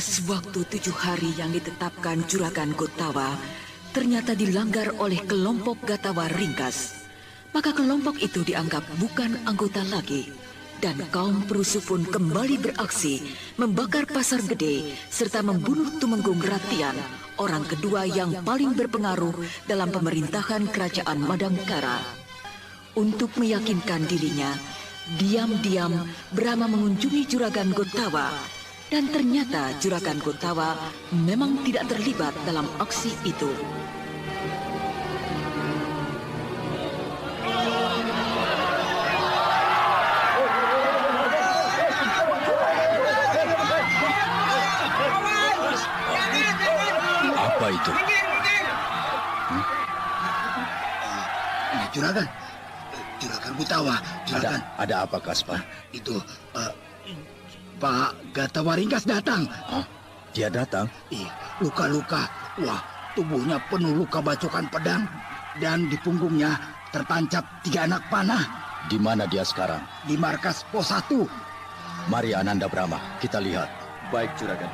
Batas waktu 7 hari yang ditetapkan Juragan Gotawa ternyata dilanggar oleh kelompok Gatawa Ringkas. Maka kelompok itu dianggap bukan anggota lagi. Dan kaum perusuh pun kembali beraksi, membakar pasar gede, serta membunuh Tumenggung Ratian, orang kedua yang paling berpengaruh dalam pemerintahan kerajaan Madangkara. Untuk meyakinkan dirinya, diam-diam Brahma mengunjungi Juragan Gotawa. Dan ternyata Juragan Gotawa memang tidak terlibat dalam aksi itu. Apa itu? Juragan Gotawa, Juragan. Ada apa, Kaspa? Itu Pak Gatawa Ringkas datang. Hah? Dia datang? Iya, luka-luka. Wah, tubuhnya penuh luka bacokan pedang. Dan di punggungnya tertancap 3 anak panah. Di mana dia sekarang? Di markas pos 1. Mari Ananda Brahma, kita lihat. Baik, Juragan.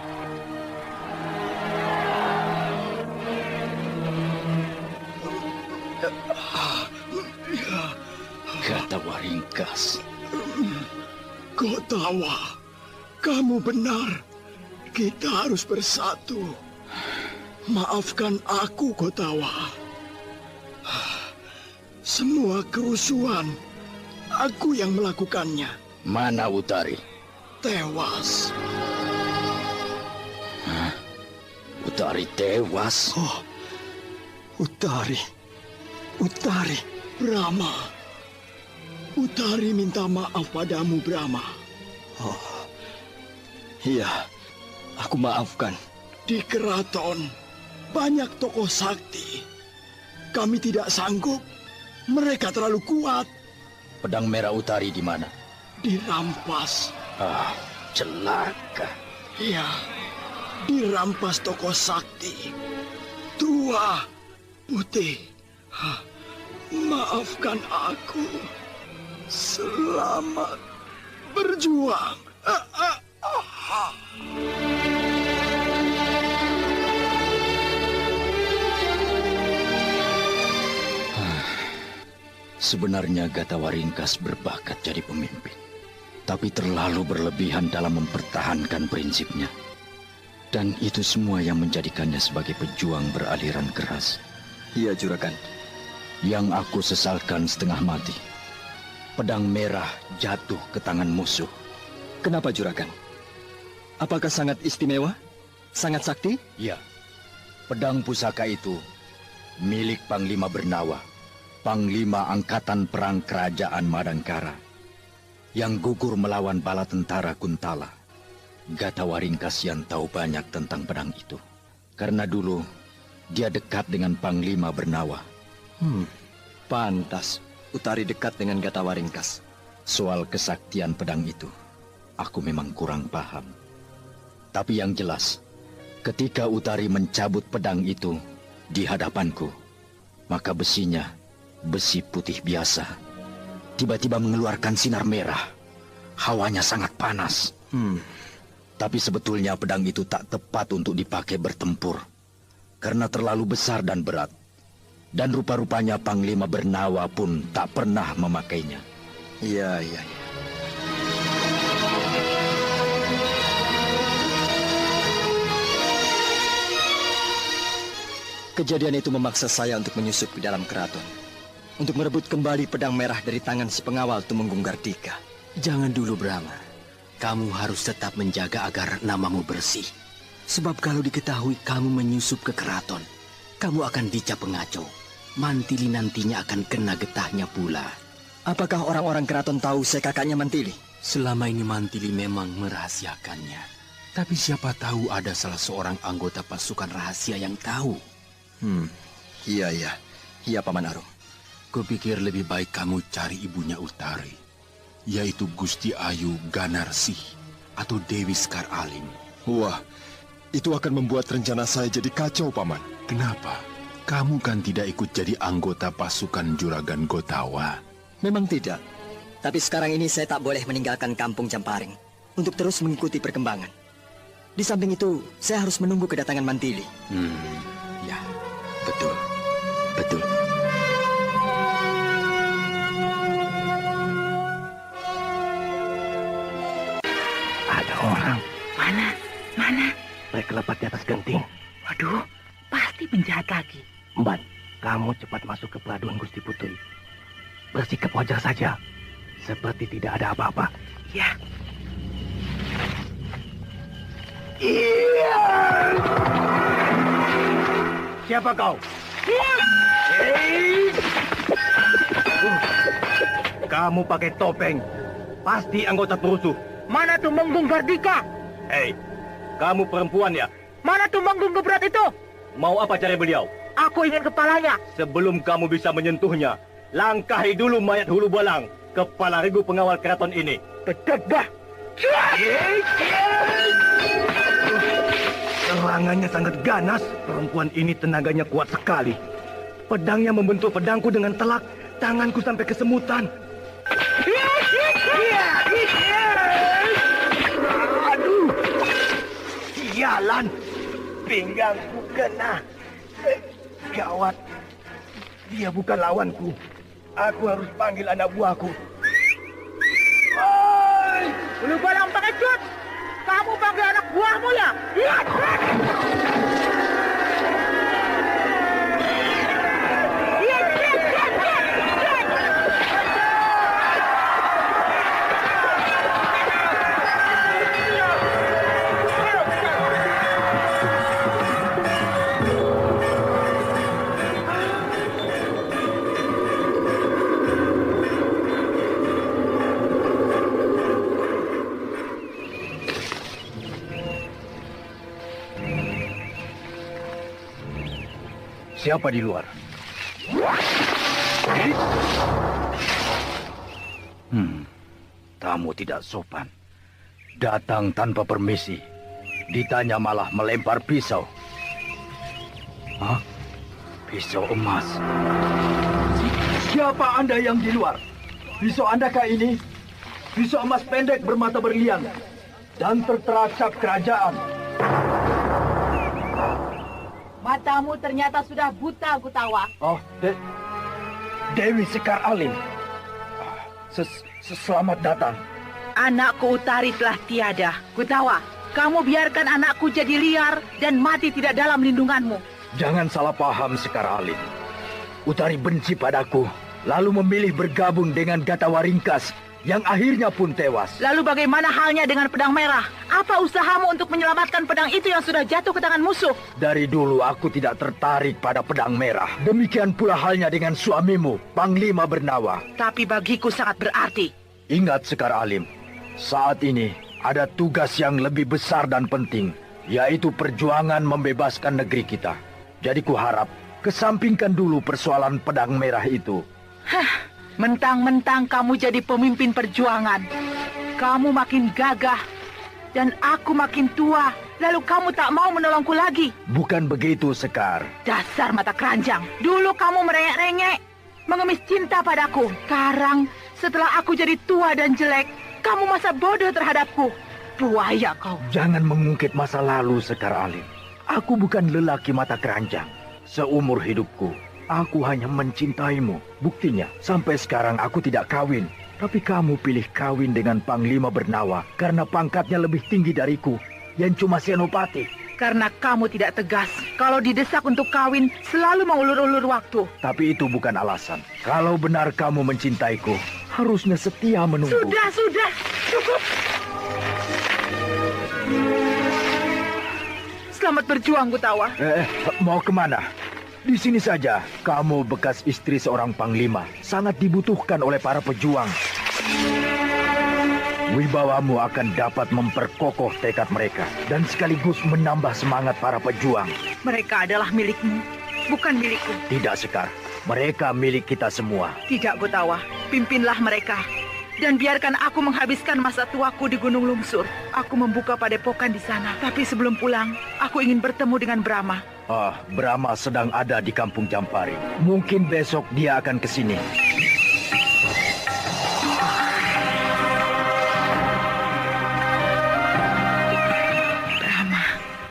Gatawa Ringkas. Gotawa, kamu benar. Kita harus bersatu. Maafkan aku, Gotawa. Semua kerusuhan, aku yang melakukannya. Mana Utari? Tewas. Utari tewas? Oh, Utari. Brahma. Utari minta maaf padamu, Brahma. Oh, iya, aku maafkan. Di keraton, banyak tokoh sakti. Kami tidak sanggup. Mereka terlalu kuat. Pedang merah Utari di mana? Dirampas. Celaka. Iya, dirampas tokoh sakti. Tua, putih. Maafkan aku. Selamat berjuang. Sebenarnya Gatawa Ringkas berbakat jadi pemimpin, tapi terlalu berlebihan dalam mempertahankan prinsipnya. Dan itu semua yang menjadikannya sebagai pejuang beraliran keras. Iya, Juragan. Yang aku sesalkan setengah mati, pedang merah jatuh ke tangan musuh. Kenapa, Juragan? Apakah sangat istimewa? Sangat sakti? Ya, pedang pusaka itu milik Panglima Bernawa, Panglima Angkatan Perang Kerajaan Madangkara, yang gugur melawan bala tentara Kuntala. Gatawa Ringkas yang tahu banyak tentang pedang itu, karena dulu dia dekat dengan Panglima Bernawa. Pantas Utari dekat dengan Gatawa Ringkas. Soal kesaktian pedang itu, aku memang kurang paham. Tapi yang jelas, ketika Utari mencabut pedang itu di hadapanku, maka besinya, besi putih biasa, tiba-tiba mengeluarkan sinar merah. Hawanya sangat panas. Tapi sebetulnya pedang itu tak tepat untuk dipakai bertempur, karena terlalu besar dan berat. Dan rupa-rupanya Panglima Bernawa pun tak pernah memakainya. Iya. Kejadian itu memaksa saya untuk menyusup ke dalam keraton, untuk merebut kembali pedang merah dari tangan si pengawal Tumenggung Gardika. Jangan dulu, Brahma. Kamu harus tetap menjaga agar namamu bersih. Sebab kalau diketahui kamu menyusup ke keraton, kamu akan dicap pengacau. Mantili nantinya akan kena getahnya pula. Apakah orang-orang keraton tahu saya kakaknya Mantili? Selama ini Mantili memang merahasiakannya. Tapi siapa tahu ada salah seorang anggota pasukan rahasia yang tahu. Iya, Paman Arum. Kupikir lebih baik kamu cari ibunya Utari, yaitu Gusti Ayu Ganarsih atau Dewi Sekar Aling. Wah, itu akan membuat rencana saya jadi kacau, Paman. Kenapa? Kamu kan tidak ikut jadi anggota pasukan Juragan Gotawa. Memang tidak. Tapi sekarang ini saya tak boleh meninggalkan kampung Jamparing untuk terus mengikuti perkembangan. Di samping itu, saya harus menunggu kedatangan Mantili. Ya, betul. Betul. Ada orang. Mana? Mereka lepat di atas genting. Waduh, pasti penjahat lagi. Mban, kamu cepat masuk ke peladuan Gusti Putri. Bersikap wajar saja. Seperti tidak ada apa-apa. Ya. Iya. Siapa kau? Kamu pakai topeng. Pasti anggota perusuh. Mana Tumenggung Gardika? Hei, kamu perempuan ya? Mana Tumenggung Gebrat itu? Mau apa cari beliau? Aku ingin kepalanya. Sebelum kamu bisa menyentuhnya, langkahi dulu mayat Hulu Balang, kepala regu pengawal keraton ini. Bedebah. Serangannya sangat ganas. Perempuan ini tenaganya kuat sekali. Pedangnya membentur pedangku dengan telak. Tanganku sampai kesemutan. Aduh, sialan. Pinggangku kena. Gawat. Dia bukan lawanku. Aku harus panggil anak buahku. Hulu Balang pengecut. Kamu panggil anak buahmu ya? Siapa di luar? Tamu tidak sopan. Datang tanpa permisi. Ditanya malah melempar pisau. Hah? Pisau emas. Siapa Anda yang di luar? Pisau Andakah ini? Pisau emas pendek bermata berlian dan tertera cap kerajaan. Matamu ternyata sudah buta, Gutawa. Oh, Dewi Sekar Alim. Selamat datang. Anakku Utari telah tiada. Gutawa, kamu biarkan anakku jadi liar dan mati tidak dalam lindunganmu. Jangan salah paham, Sekar Alim. Utari benci padaku, lalu memilih bergabung dengan Gatawa Ringkas, yang akhirnya pun tewas. Lalu bagaimana halnya dengan pedang merah? Apa usahamu untuk menyelamatkan pedang itu yang sudah jatuh ke tangan musuh? Dari dulu aku tidak tertarik pada pedang merah. Demikian pula halnya dengan suamimu, Panglima Bernawa. Tapi bagiku sangat berarti. Ingat, Sekar Alim, saat ini ada tugas yang lebih besar dan penting, yaitu perjuangan membebaskan negeri kita. Jadi kuharap, kesampingkan dulu persoalan pedang merah itu. Hah. Mentang-mentang kamu jadi pemimpin perjuangan. Kamu makin gagah dan aku makin tua. Lalu kamu tak mau menolongku lagi. Bukan begitu, Sekar. Dasar mata keranjang. Dulu kamu merengek-rengek, mengemis cinta padaku. Sekarang, setelah aku jadi tua dan jelek, kamu masa bodoh terhadapku. Buaya kau. Jangan mengungkit masa lalu, Sekar Alim. Aku bukan lelaki mata keranjang. Seumur hidupku, aku hanya mencintaimu. Buktinya, sampai sekarang aku tidak kawin. Tapi kamu pilih kawin dengan Panglima Bernawa karena pangkatnya lebih tinggi dariku, yang cuma senopati. Karena kamu tidak tegas. Kalau didesak untuk kawin, selalu mengulur-ulur waktu. Tapi itu bukan alasan. Kalau benar kamu mencintaiku, harusnya setia menunggu. Sudah. Cukup. Selamat berjuang, Gutawa. Mau kemana? Di sini saja, kamu bekas istri seorang panglima, sangat dibutuhkan oleh para pejuang. Wibawamu akan dapat memperkokoh tekad mereka dan sekaligus menambah semangat para pejuang. Mereka adalah milikmu, bukan milikku. Tidak, Sekar. Mereka milik kita semua. Tidak, Gutawa. Pimpinlah mereka. Dan biarkan aku menghabiskan masa tuaku di Gunung Lungsur. Aku membuka padepokan di sana. Tapi sebelum pulang, aku ingin bertemu dengan Brahma. Brahma sedang ada di Kampung Jampari. Mungkin besok dia akan ke sini. Brahma.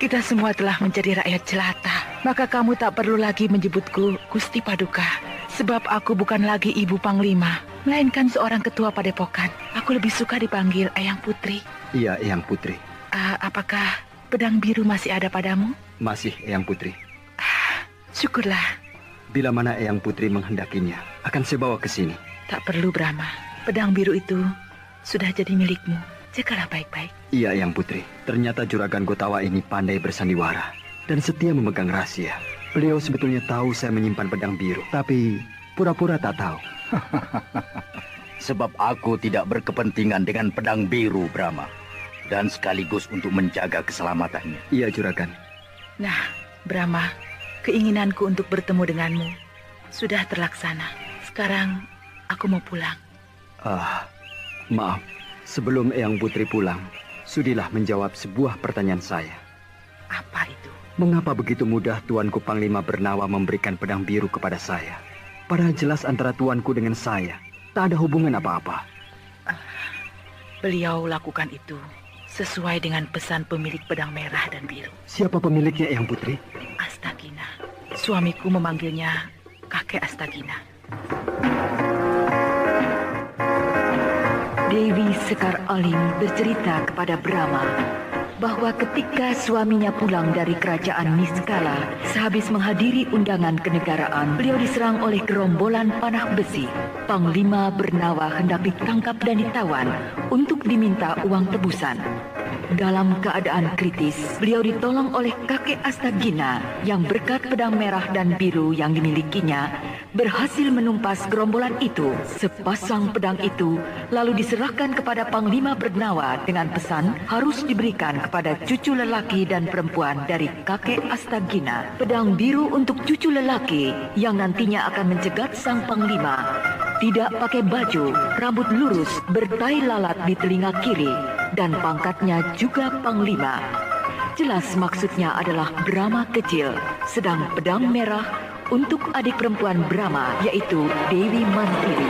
kita semua telah menjadi rakyat jelata. Maka kamu tak perlu lagi menyebutku Gusti Paduka. Sebab aku bukan lagi Ibu Panglima, melainkan seorang ketua padepokan. Aku lebih suka dipanggil Eyang Putri. Iya, Eyang Putri. Apakah pedang biru masih ada padamu? Masih, Eyang Putri. Syukurlah. Bila mana Eyang Putri menghendakinya, akan saya bawa ke sini. Tak perlu, Brahma. Pedang biru itu sudah jadi milikmu. Jagalah baik-baik. Iya, Eyang Putri. Ternyata Juragan Gotawa ini pandai bersandiwara dan setia memegang rahasia. Beliau sebetulnya tahu saya menyimpan pedang biru, tapi pura-pura tak tahu. Sebab aku tidak berkepentingan dengan pedang biru, Brahma. Dan sekaligus untuk menjaga keselamatannya. Iya, Juragan. Nah, Brahma, keinginanku untuk bertemu denganmu sudah terlaksana. Sekarang aku mau pulang. Maaf. Sebelum Eyang Putri pulang, sudilah menjawab sebuah pertanyaan saya. Apa itu? Mengapa begitu mudah Tuanku Panglima Bernawa memberikan pedang biru kepada saya? Padahal jelas antara Tuanku dengan saya tak ada hubungan apa-apa. Beliau lakukan itu sesuai dengan pesan pemilik pedang merah dan biru. Siapa pemiliknya, Eyang Putri? Astagina. Suamiku memanggilnya kakek Astagina. Dewi Sekar Alim bercerita kepada Brahma bahwa ketika suaminya pulang dari kerajaan Niskala, sehabis menghadiri undangan kenegaraan, beliau diserang oleh gerombolan panah besi. Panglima Bernawa hendak ditangkap dan ditawan untuk diminta uang tebusan. Dalam keadaan kritis, beliau ditolong oleh kakek Astagina yang berkat pedang merah dan biru yang dimilikinya berhasil menumpas gerombolan itu. Sepasang pedang itu lalu diserahkan kepada Panglima Bernawa dengan pesan harus diberikan kepada cucu lelaki dan perempuan dari kakek Astagina. Pedang biru untuk cucu lelaki yang nantinya akan mencegat sang Panglima. Tidak pakai baju, rambut lurus, bertai lalat di telinga kiri, dan pangkatnya juga Panglima. Jelas maksudnya adalah Brahma kecil, sedang pedang merah untuk adik perempuan Brahma, yaitu Dewi Mantili.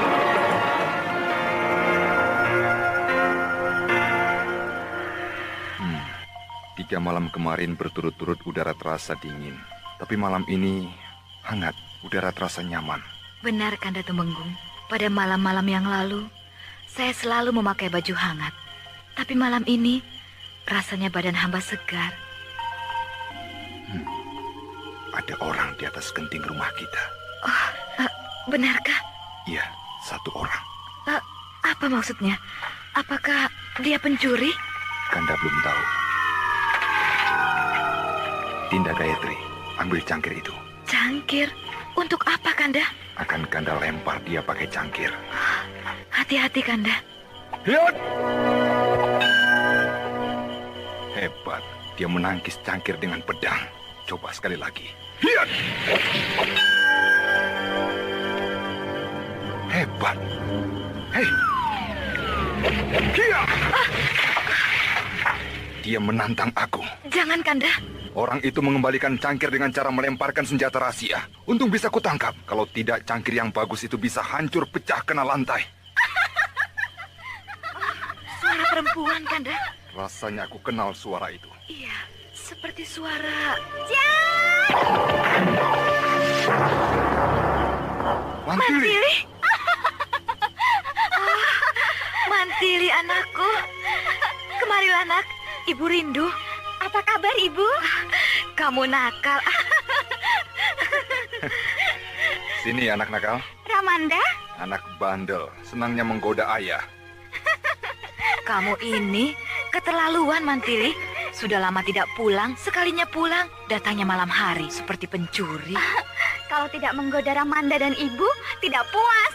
Tiga malam kemarin berturut-turut udara terasa dingin. Tapi malam ini hangat, udara terasa nyaman. Benar, Kanda Tumenggung. Pada malam-malam yang lalu, saya selalu memakai baju hangat. Tapi malam ini, rasanya badan hamba segar. Ada orang di atas genting rumah kita. Oh, benarkah? Iya, satu orang. Apa maksudnya? Apakah dia pencuri? Kanda belum tahu. Dinda Gayatri, ambil cangkir itu. Cangkir? Untuk apa, Kanda? Akan Kanda lempar dia pakai cangkir. Hati-hati, Kanda. Lihat! Hebat, dia menangkis cangkir dengan pedang. Coba sekali lagi. Lihat! Hebat. Hei! Dia! Dia menantang aku. Jangan, Kanda. Orang itu mengembalikan cangkir dengan cara melemparkan senjata rahasia. Untung bisa kutangkap. Kalau tidak, cangkir yang bagus itu bisa hancur pecah kena lantai. Suara perempuan, Kanda. Rasanya aku kenal suara itu. Iya, seperti suara... Mantili! Mantili, anakku. Kemarilah, nak. Ibu rindu. Apa kabar, Ibu? Kamu nakal. Sini, anak nakal. Ramanda? Anak bandel, senangnya menggoda ayah. Kamu ini keterlaluan, Mantili. Sudah lama tidak pulang, sekalinya pulang, datangnya malam hari seperti pencuri. Kalau tidak menggoda Ramanda dan Ibu, tidak puas.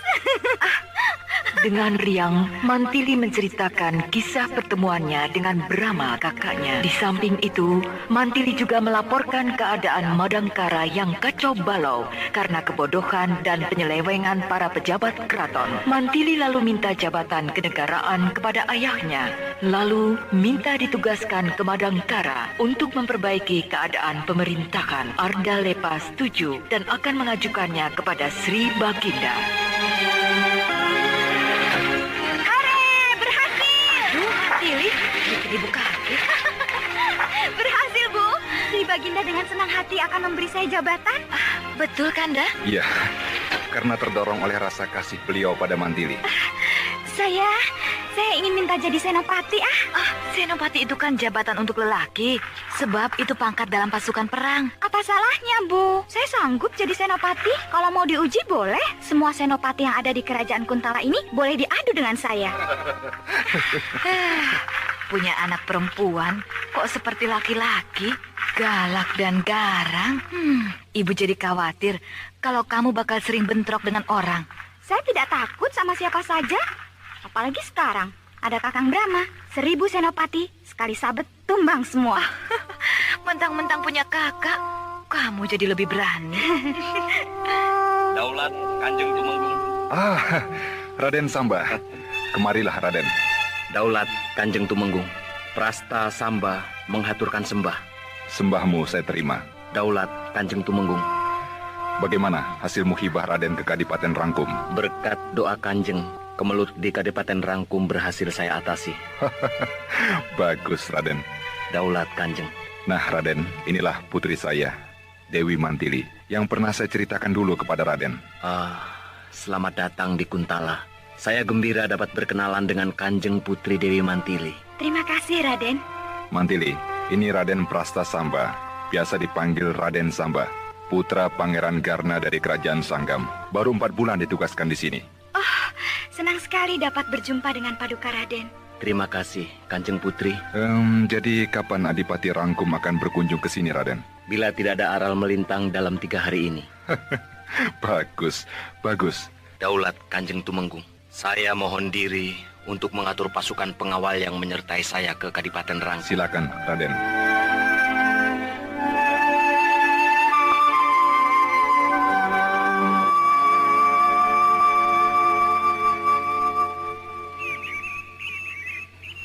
Dengan riang, Mantili menceritakan kisah pertemuannya dengan Brahma kakaknya. Di samping itu, Mantili juga melaporkan keadaan Madangkara yang kacau balau karena kebodohan dan penyelewengan para pejabat keraton. Mantili lalu minta jabatan kenegaraan kepada ayahnya. Lalu minta ditugaskan ke Madangkara untuk memperbaiki keadaan pemerintahan. Arda Lepa setuju dan akan mengajukannya kepada Sri Baginda. Ibu kaget. Berhasil, Bu. Baginda dengan senang hati akan memberi saya jabatan? Betul, Kanda? Iya, karena terdorong oleh rasa kasih beliau pada Mantili. Saya ingin minta jadi senopati. Senopati itu kan jabatan untuk lelaki, sebab itu pangkat dalam pasukan perang. Apa salahnya, Bu? Saya sanggup jadi senopati. Kalau mau diuji boleh. Semua senopati yang ada di kerajaan Kuntala ini boleh diadu dengan saya. Punya anak perempuan, kok seperti laki-laki, galak dan garang. Ibu jadi khawatir kalau kamu bakal sering bentrok dengan orang. Saya tidak takut sama siapa saja. Apalagi sekarang, ada Kakang Brahma, 1000 senopati, sekali sabet tumbang semua. Mentang-mentang punya kakak, kamu jadi lebih berani. Daulat Kanjeng Tumenggung. Raden Samba. Kemarilah, Raden. Daulat Kanjeng Tumenggung. Prasta Samba menghaturkan sembah. Sembahmu saya terima. Daulat Kanjeng Tumenggung. Bagaimana hasil muhibah Raden ke Kadipaten Rangkum? Berkat doa Kanjeng, kemelut di Kadipaten Rangkum berhasil saya atasi. Bagus, Raden. Daulat Kanjeng. Nah, Raden, inilah putri saya, Dewi Mantili, yang pernah saya ceritakan dulu kepada Raden. Selamat datang di Kuntala. Saya gembira dapat berkenalan dengan Kanjeng Putri Dewi Mantili. Terima kasih, Raden. Mantili, ini Raden Prasta Samba, biasa dipanggil Raden Samba, putra Pangeran Garna dari Kerajaan Sanggam. Baru 4 bulan ditugaskan di sini. Senang sekali dapat berjumpa dengan Paduka Raden. Terima kasih, Kanjeng Putri. Jadi kapan Adipati Rangkum akan berkunjung ke sini, Raden? Bila tidak ada aral melintang dalam 3 hari ini. Bagus, bagus. Daulat Kanjeng Tumenggung, saya mohon diri untuk mengatur pasukan pengawal yang menyertai saya ke Kadipaten Rangkum. Silakan, Raden.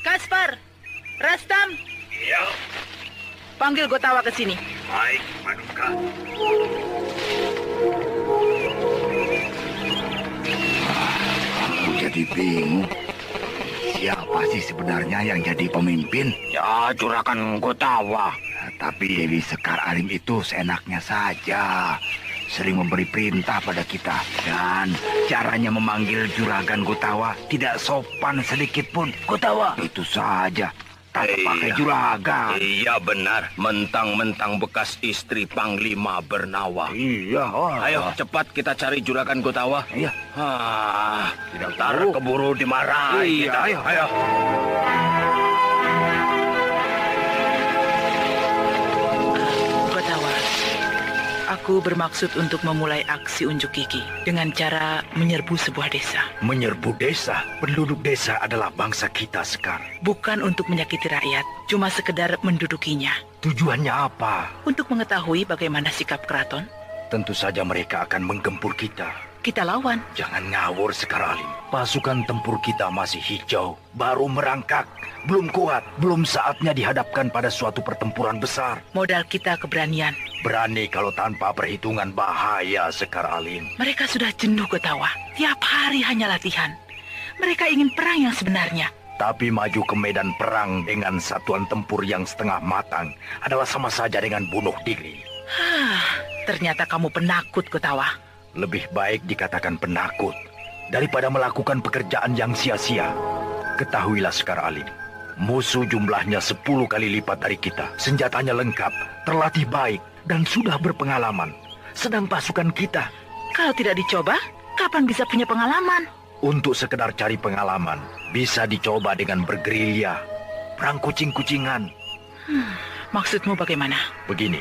Kaspar, Rastam. Iya. Panggil Gotawa ke sini. Baik, Paduka. Aku jadi bingung. Siapa sih sebenarnya yang jadi pemimpin? Ya, Juragan Gotawa. Tapi Dewi Sekar Alim itu seenaknya saja. Sering memberi perintah pada kita. Dan caranya memanggil Juragan Gotawa tidak sopan sedikit pun. Gotawa, itu saja. Tak pakai juragan. Iya benar, mentang-mentang bekas istri Panglima Bernawa. Iya. Ayo cepat kita cari Juragan Gotawa. Iya. Ntar keburu dimarahi. Iya, ayo. Gotawa, aku bermaksud untuk memulai aksi unjuk gigi dengan cara menyerbu sebuah desa. Menyerbu desa? Penduduk desa adalah bangsa kita, Sekar. Bukan untuk menyakiti rakyat, cuma sekedar mendudukinya. Tujuannya apa? Untuk mengetahui bagaimana sikap keraton. Tentu saja mereka akan menggempur kita. Kita lawan. Jangan ngawur, Sekar Alim. Pasukan tempur kita masih hijau, baru merangkak, belum kuat, belum saatnya dihadapkan pada suatu pertempuran besar. Modal kita keberanian. Berani kalau tanpa perhitungan bahaya, Sekar Alim. Mereka sudah jenuh, Gotawa. Tiap hari hanya latihan. Mereka ingin perang yang sebenarnya. Tapi maju ke medan perang dengan satuan tempur yang setengah matang adalah sama saja dengan bunuh diri. Ternyata kamu penakut, Gotawa. Lebih baik dikatakan penakut daripada melakukan pekerjaan yang sia-sia. Ketahuilah, Sekar Alim, musuh jumlahnya 10 kali lipat dari kita. Senjatanya lengkap, terlatih baik, dan sudah berpengalaman. Sedang pasukan kita, kalau tidak dicoba, kapan bisa punya pengalaman? Untuk sekedar cari pengalaman, bisa dicoba dengan bergerilya, perang kucing-kucingan. Maksudmu bagaimana? Begini,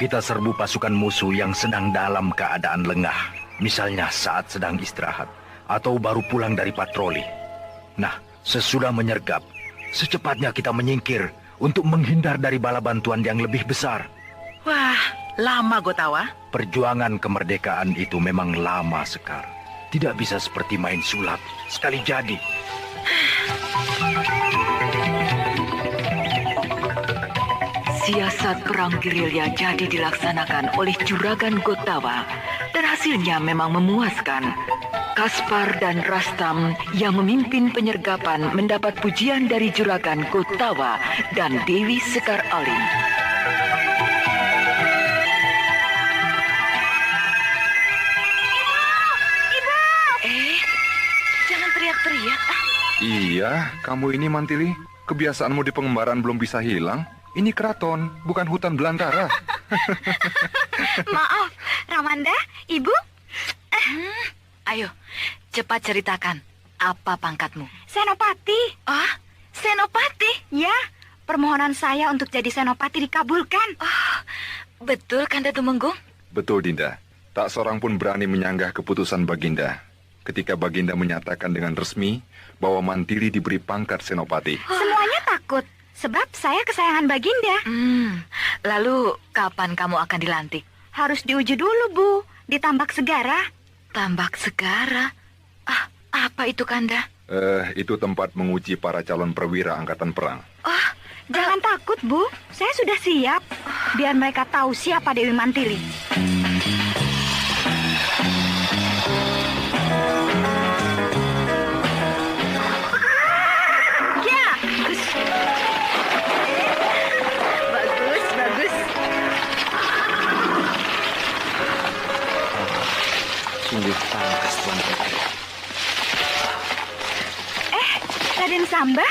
kita serbu pasukan musuh yang sedang dalam keadaan lengah. Misalnya saat sedang istirahat, atau baru pulang dari patroli. Nah, sesudah menyergap, secepatnya kita menyingkir untuk menghindar dari bala bantuan yang lebih besar. Wah, lama, Gotawa. Perjuangan kemerdekaan itu memang lama, Sekar. Tidak bisa seperti main sulap, sekali jadi. Siasat perang gerilya jadi dilaksanakan oleh Juragan Gotawa dan hasilnya memang memuaskan. Kaspar dan Rastam yang memimpin penyergapan mendapat pujian dari Juragan Gotawa dan Dewi Sekar Alim. teriak-teriak. Iya, kamu ini Mantili. Kebiasaanmu di pengembaraan belum bisa hilang. Ini keraton, bukan hutan belantara. Maaf, Ramanda, Ibu. Ayo, cepat ceritakan. Apa pangkatmu? Senopati. Ah, Senopati? Ya, permohonan saya untuk jadi senopati dikabulkan. Betul, Kanda Tumenggung? Betul, Dinda. Tak seorang pun berani menyanggah keputusan Baginda ketika Baginda menyatakan dengan resmi bahwa Mantili diberi pangkat senopati. Semuanya takut, sebab saya kesayangan Baginda. Lalu kapan kamu akan dilantik? Harus diuji dulu, Bu, di Tambak Segara. Tambak Segara? Apa itu, Kanda? Itu tempat menguji para calon perwira angkatan perang. Jangan takut, Bu. Saya sudah siap. Biar mereka tahu siapa Dewi Mantili. Bagus. Sungguh pantas, Tuan Putri. Raden Samba?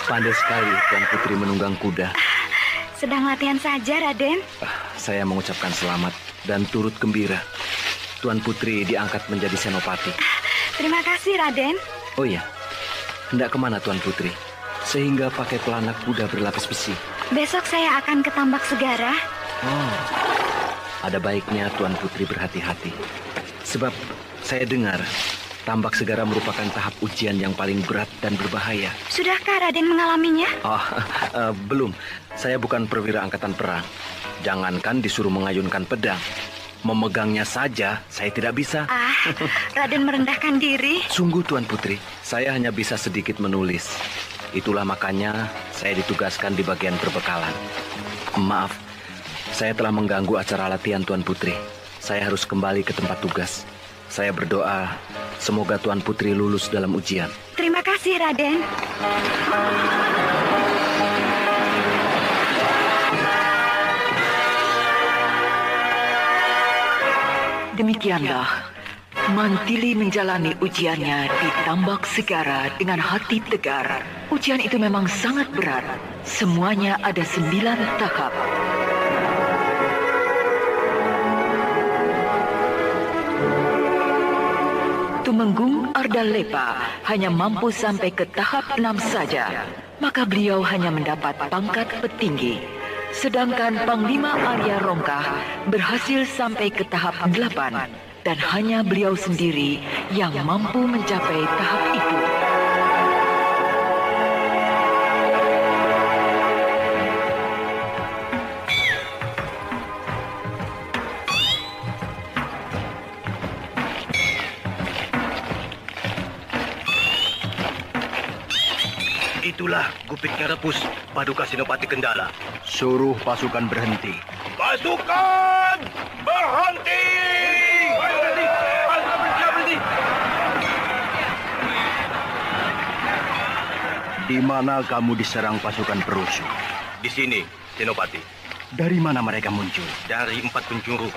Pandai sekali Tuan Putri menunggang kuda. Sedang latihan saja, Raden. Saya mengucapkan selamat dan turut gembira. Tuan Putri diangkat menjadi senopati. Terima kasih, Raden. Oh iya, hendak kemana Tuan Putri? Sehingga pakai pelanak kuda berlapis besi. Besok saya akan ke Tambak Segara. Ada baiknya Tuan Putri berhati-hati. Sebab saya dengar Tambak Segara merupakan tahap ujian yang paling berat dan berbahaya. Sudahkah Raden mengalaminya? Belum. Saya bukan perwira angkatan perang. Jangankan disuruh mengayunkan pedang, memegangnya saja saya tidak bisa. Raden merendahkan diri. Sungguh Tuan Putri, saya hanya bisa sedikit menulis. Itulah makanya saya ditugaskan di bagian perbekalan. Maaf, saya telah mengganggu acara latihan Tuan Putri. Saya harus kembali ke tempat tugas. Saya berdoa semoga Tuan Putri lulus dalam ujian. Terima kasih, Raden. Demikianlah, Mantili menjalani ujiannya di Tambak Segara dengan hati tegar. Ujian itu memang sangat berat. Semuanya ada 9 tahap. Tumenggung Ardalepa hanya mampu sampai ke tahap 6 saja. Maka beliau hanya mendapat pangkat petinggi. Sedangkan Panglima Arya Rongkah berhasil sampai ke tahap 8 dan hanya beliau sendiri yang mampu mencapai tahap itu. Itulah Gupit Ngarepus, Paduka Senopati Kendala. Suruh pasukan berhenti. Pasukan berhenti! Di mana kamu diserang pasukan perusuh? Di sini, Senopati. Dari mana mereka muncul? Dari 4 penjuru.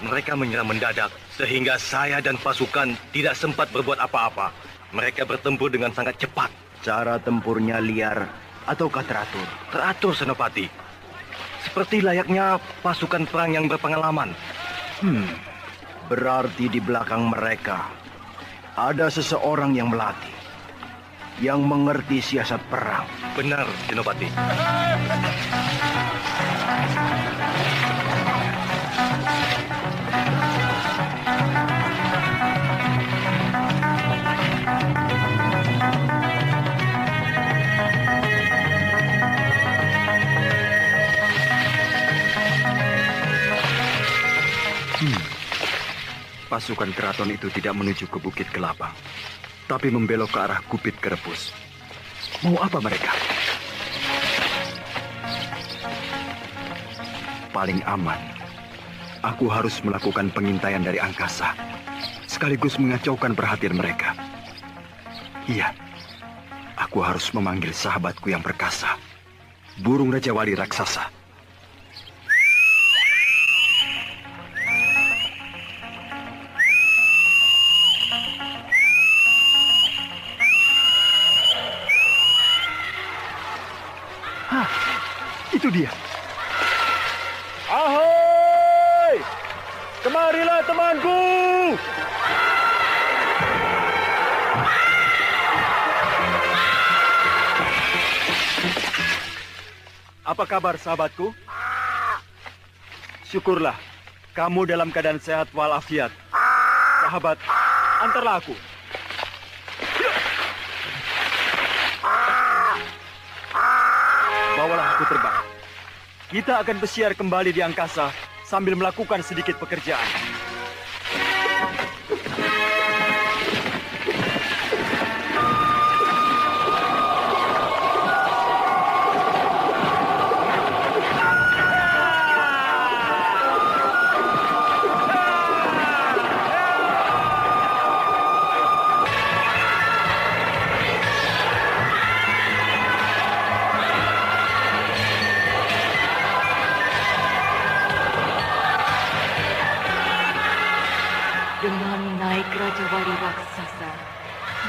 Mereka menyerang mendadak, sehingga saya dan pasukan tidak sempat berbuat apa-apa. Mereka bertempur dengan sangat cepat. Cara tempurnya liar ataukah teratur? Teratur, Senopati. Seperti layaknya pasukan perang yang berpengalaman. Berarti di belakang mereka ada seseorang yang melatih, yang mengerti siasat perang. Benar, Senopati. Pasukan keraton itu tidak menuju ke Bukit Kelapa, tapi membelok ke arah Gupit Ngarepus. Mau apa mereka? Paling aman, aku harus melakukan pengintaian dari angkasa, sekaligus mengacaukan perhatian mereka. Iya, aku harus memanggil sahabatku yang perkasa, burung Raja Wali raksasa. Itu dia. Ahoy! Kemarilah temanku! Apa kabar sahabatku? Syukurlah, kamu dalam keadaan sehat walafiat. Sahabat, antarlah aku. Bawalah aku terbang. Kita akan bersiar kembali di angkasa sambil melakukan sedikit pekerjaan. Dengan naik Raja Wali Raksasa,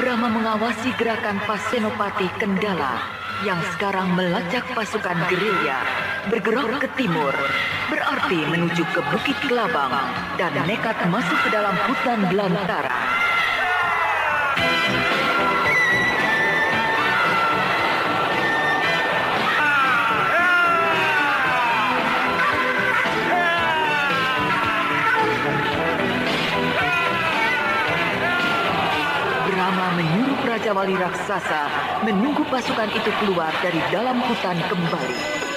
Brahma mengawasi gerakan Pasenopati Kendala yang sekarang melacak pasukan gerilya bergerak ke timur, berarti menuju ke Bukit Kelabang dan nekat masuk ke dalam hutan belantara. Brahma menyuruh Raja Wali Raksasa menunggu pasukan itu keluar dari dalam hutan kembali.